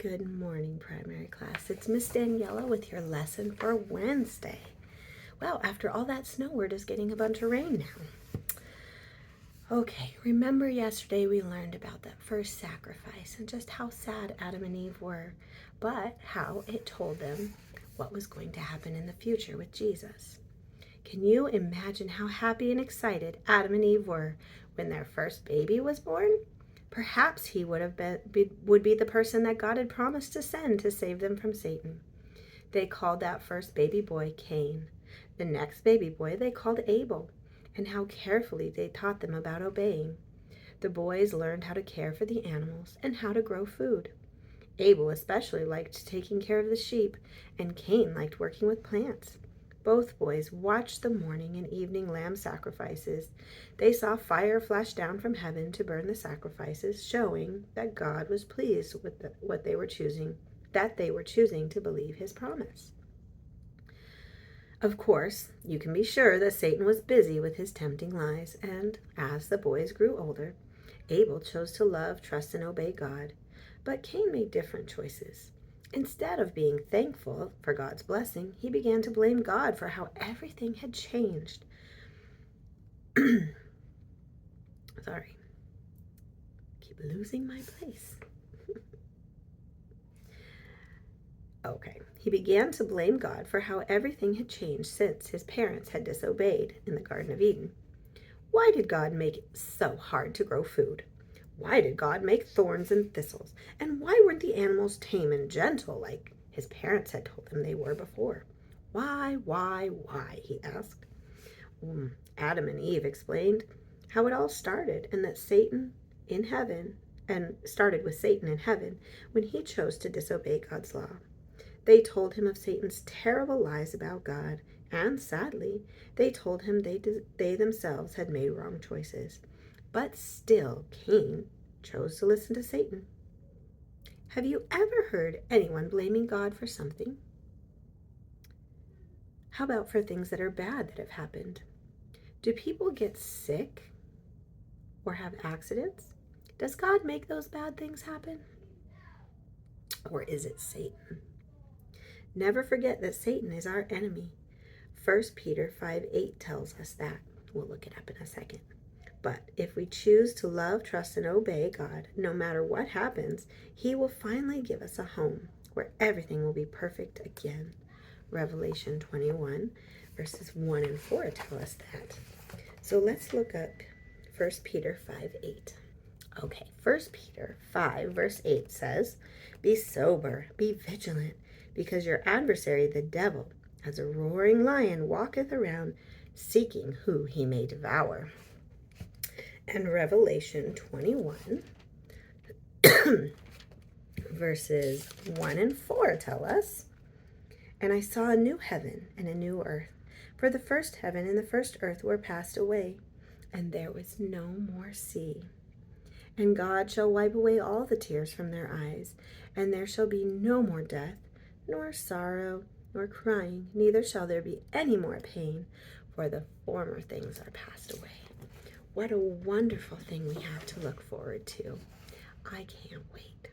Good morning, primary class. It's Miss Daniela with your lesson for Wednesday. Well, after all that snow, we're just getting a bunch of rain now. Okay, remember yesterday we learned about that first sacrifice and just how sad Adam and Eve were, but how it told them what was going to happen in the future with Jesus. Can you imagine how happy and excited Adam and Eve were when their first baby was born? Perhaps he would be the person that God had promised to send to save them from Satan. They called that first baby boy Cain. The next baby boy they called Abel, and how carefully they taught them about obeying. The boys learned how to care for the animals and how to grow food. Abel especially liked taking care of the sheep, and Cain liked working with plants. Both boys watched the morning and evening lamb sacrifices. They saw fire flash down from heaven to burn the sacrifices, showing that God was pleased with what they were choosing to believe his promise. Of course, you can be sure that Satan was busy with his tempting lies, and as the boys grew older, Abel chose to love, trust, and obey God, but Cain made different choices. Instead of being thankful for God's blessing, he began to blame God for how everything had changed. Sorry. Keep losing my place. Okay. He began to blame God for how everything had changed since his parents had disobeyed in the Garden of Eden. Why did God make it so hard to grow food? Why did God make thorns and thistles? And why weren't the animals tame and gentle like his parents had told him they were before? Why, he asked. Adam and Eve explained how it all started and that started with Satan in heaven when he chose to disobey God's law. They told him of Satan's terrible lies about God, and sadly, they told him they themselves had made wrong choices. But still, Cain chose to listen to Satan. Have you ever heard anyone blaming God for something? How about for things that are bad that have happened? Do people get sick or have accidents? Does God make those bad things happen? Or is it Satan? Never forget that Satan is our enemy. 1 Peter 5:8 tells us that. We'll look it up in a second. But if we choose to love, trust, and obey God, no matter what happens, he will finally give us a home where everything will be perfect again. Revelation 21, verses 1 and 4 tell us that. So let's look up 1 Peter 5:8. Okay, 1 Peter 5, verse 8 says, "Be sober, be vigilant, because your adversary, the devil, as a roaring lion, walketh around, seeking who he may devour." And Revelation 21, verses 1 and 4 tell us, "And I saw a new heaven and a new earth, for the first heaven and the first earth were passed away, and there was no more sea. And God shall wipe away all the tears from their eyes, and there shall be no more death, nor sorrow, nor crying, neither shall there be any more pain, for the former things are passed away." What a wonderful thing we have to look forward to. I can't wait.